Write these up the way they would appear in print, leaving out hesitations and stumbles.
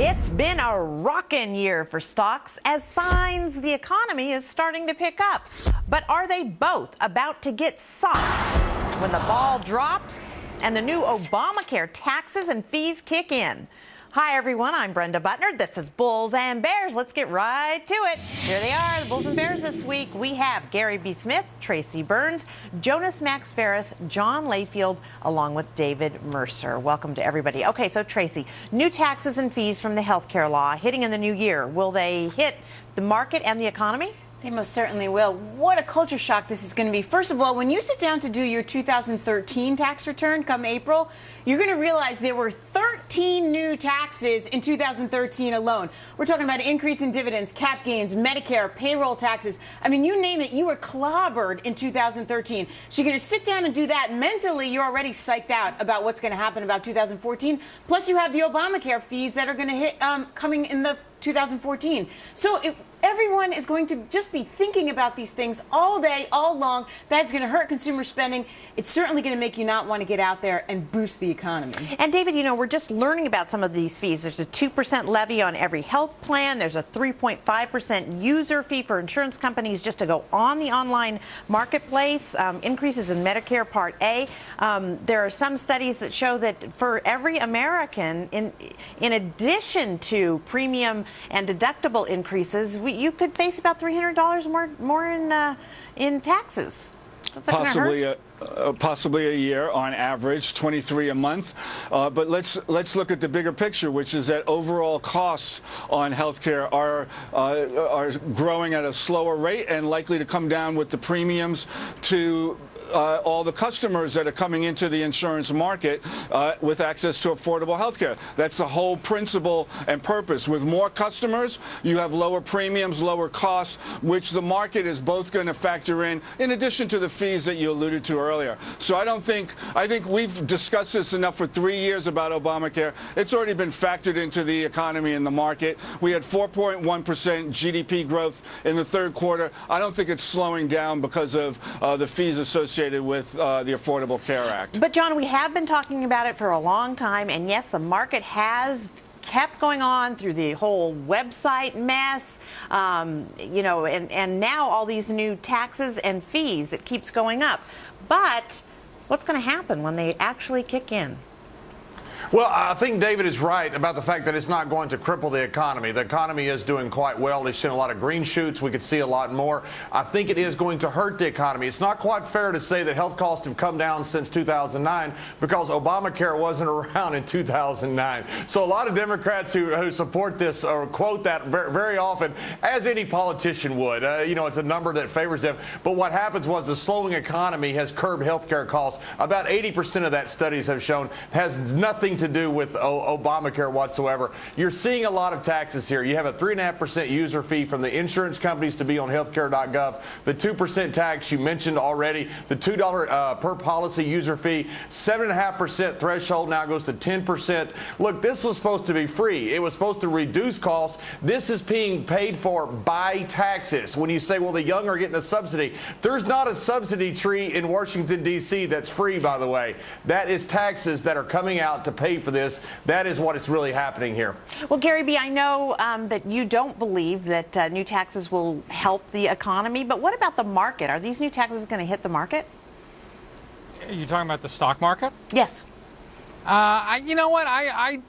It's been a rockin' year for stocks as signs the economy is starting to pick up. But are they both about to get soft when the ball drops and the new Obamacare taxes and fees kick in? Hi, everyone. I'm Brenda Butner. This is Bulls and Bears. Let's get right to it. Here they are, the Bulls and Bears this week. We have Gary B. Smith, Tracy Burns, Jonas Max Ferris, John Layfield, along with David Mercer. Welcome to everybody. Okay, so Tracy, new taxes and fees from the healthcare law hitting in the new year. Will they hit the market and the economy? They most certainly will. What a culture shock this is going to be. First of all, when you sit down to do your 2013 tax return come April, you're going to realize there were 13 new taxes in 2013 alone. We're talking about increase in dividends, cap gains, Medicare, payroll taxes. I mean, you name it, you were clobbered in 2013. So you're going to sit down and do that. Mentally, you're already psyched out about what's going to happen about 2014. Plus, you have the Obamacare fees that are going to hit coming in the 2014. So everyone is going to just be thinking about these things all day, all long. That's going to hurt consumer spending. It's certainly going to make you not want to get out there and boost the economy. And David, you know, we're just learning about some of these fees. There's a 2% levy on every health plan. There's a 3.5% user fee for insurance companies just to go on the online marketplace. Increases in Medicare Part A. There are some studies that show that for every American, in addition to premium and deductible increases, you could face about $300 more in taxes. Possibly a year on average, 23 a month. But let's look at the bigger picture, which is that overall costs on healthcare are growing at a slower rate and likely to come down with the premiums to all the customers that are coming into the insurance market with access to affordable health care. That's the whole principle and purpose. With more customers, you have lower premiums, lower costs, which the market is both going to factor in addition to the fees that you alluded to earlier. So I think we've discussed this enough for 3 years about Obamacare. It's already been factored into the economy and the market. We had 4.1% GDP growth in the third quarter. I don't think it's slowing down because of the fees associated with the Affordable Care Act. But John, we have been talking about it for a long time, and yes, the market has kept going on through the whole website mess, you know, and now all these new taxes and fees, it keeps going up. But what's going to happen when they actually kick in? Well, I think David is right about the fact that it's not going to cripple the economy. The economy is doing quite well. They've seen a lot of green shoots. We could see a lot more. I think it is going to hurt the economy. It's not quite fair to say that health costs have come down since 2009 because Obamacare wasn't around in 2009. So a lot of Democrats who support this or quote that very often, as any politician would. You know, it's a number that favors them. But what happens was the slowing economy has curbed health care costs. About 80% of that, studies have shown, has nothing to do with Obamacare whatsoever. You're seeing a lot of taxes here. You have a 3.5% user fee from the insurance companies to be on healthcare.gov. The 2% tax you mentioned already. The $2 per policy user fee. 7.5% threshold now goes to 10%. Look, this was supposed to be free. It was supposed to reduce costs. This is being paid for by taxes. When you say, well, the young are getting a subsidy, there's not a subsidy tree in Washington, D.C. that's free, by the way. That is taxes that are coming out to pay for this. That is what is really happening here. Well, Gary B., I know that you don't believe that new taxes will help the economy, but what about the market? Are these new taxes going to hit the market? You're talking about the stock market? Yes. You know what?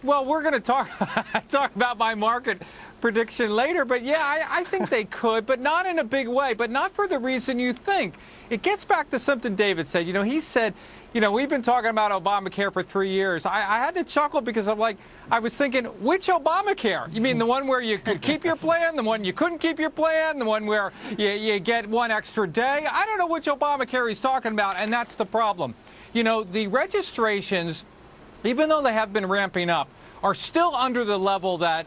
Well, we're going to talk about my market prediction later, but yeah, I think they could, but not in a big way, but not for the reason you think. It gets back to something David said. You know, he said, you know, we've been talking about Obamacare for 3 years. I had to chuckle because I was thinking, which Obamacare? You mean the one where you could keep your plan, the one you couldn't keep your plan, the one where you get one extra day? I don't know which Obamacare he's talking about, and that's the problem. You know, the registrations, even though they have been ramping up, are still under the level that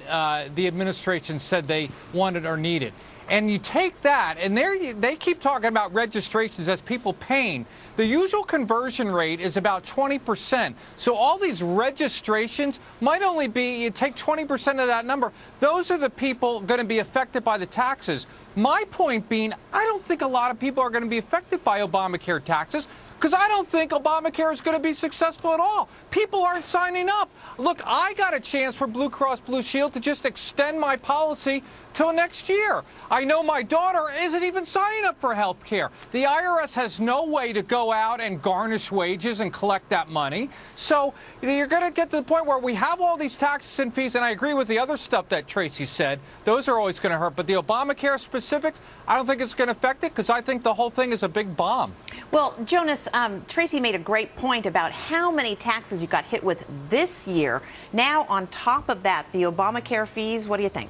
the administration said they wanted or needed. And you take that, and they keep talking about registrations as people paying. The usual conversion rate is about 20%. So all these registrations might only be, you take 20% of that number. Those are the people going to be affected by the taxes. My point being, I don't think a lot of people are going to be affected by Obamacare taxes, because I don't think Obamacare is going to be successful at all. People aren't signing up. Look, I got a chance for Blue Cross Blue Shield to just extend my policy till next year. I know my daughter isn't even signing up for health care. The IRS has no way to go out and garnish wages and collect that money. So you're going to get to the point where we have all these taxes and fees, and I agree with the other stuff that Tracy said. Those are always going to hurt. But the Obamacare specifics, I don't think it's going to affect it because I think the whole thing is a big bomb. Well, Jonas, Tracy made a great point about how many taxes you got hit with this year. Now, on top of that, the Obamacare fees, what do you think?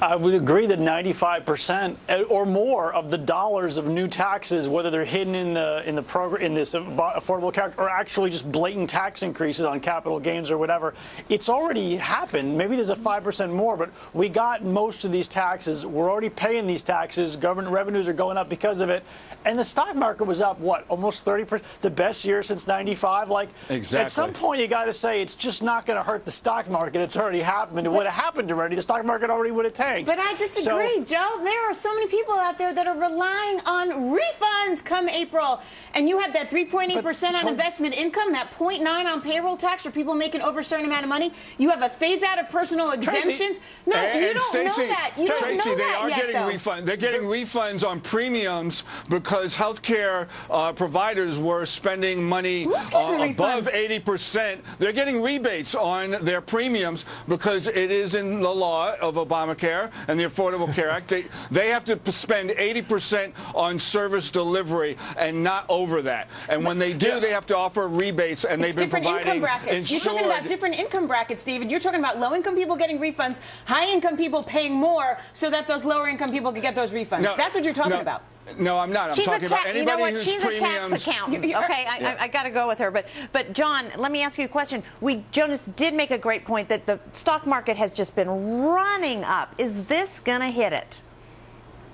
I would agree that 95% or more of the dollars of new taxes, whether they're hidden in the program, in this Affordable Care, or actually just blatant tax increases on capital gains or whatever, it's already happened. Maybe there's a 5% more, but we got most of these taxes. We're already paying these taxes. Government revenues are going up because of it, and the stock market was up what, almost 30%, the best year since '95. Like, exactly. At some point, you got to say it's just not going to hurt the stock market. It's already happened. It would have happened already. The stock market already would have tanked. But I disagree, Joe. There are so many people out there that are relying on refunds come April. And you have that 3.8% on investment income, that 0.9 on payroll tax for people making over a certain amount of money. You have a phase out of personal exemptions. No, you don't know that. You don't know they that are yet, getting refunds. They're getting refunds on premiums because healthcare providers were spending money above 80%. They're getting rebates on their premiums because it is in the law of Obamacare and the Affordable Care Act. They have to spend 80% on service delivery and not over that. And when they do, they have to offer rebates, and they've been providing income brackets. You're talking about different income brackets, David. You're talking about low-income people getting refunds, high-income people paying more so that those lower-income people can get those refunds. That's what you're talking about. No, I'm not. I'm talking about anybody who's She's premiums. a tax accountant. Okay, I got to go with her. But John, let me ask you a question. Jonas did make a great point that the stock market has just been running up. Is this going to hit it?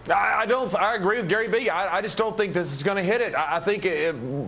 I agree with Gary B. I just don't think this is going to hit it. I think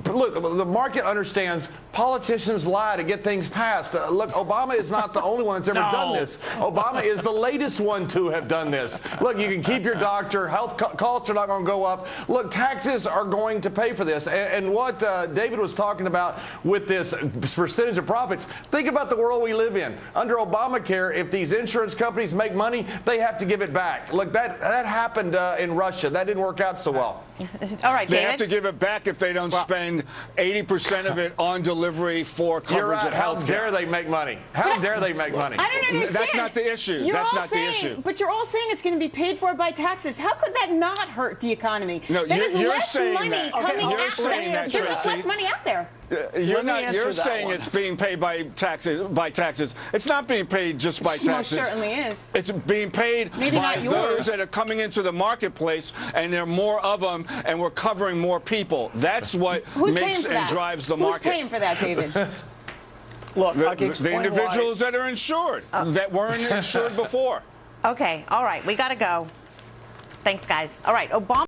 look, the market understands politicians lie to get things passed. Look, Obama is not the only one that's ever done this. Obama is the latest one to have done this. Look, you can keep your doctor. Health costs are not going to go up. Look, taxes are going to pay for this. And what David was talking about with this percentage of profits, think about the world we live in. Under Obamacare, if these insurance companies make money, they have to give it back. Look, that happened in Russia. That didn't work out so well. All right, David. They have to give it back if they don't spend 80% of it on delivery for coverage of health care. How dare they make money? How dare they make money? I don't understand. That's not the issue. That's not the issue. But you're all saying it's going to be paid for by taxes. How could that not hurt the economy? No, you're saying money that. coming out. You're saying that, There's just less money out there. You're saying it's being paid by taxes. It's not being paid just by taxes. Most certainly is. It's being paid by those that are coming into the marketplace, and there are more of them, and we're covering more people. That's what makes and drives the market. Who's paying for that, David? Look, the individuals that are insured, that weren't insured before. Okay, all right, we got to go. Thanks, guys. All right, Obama.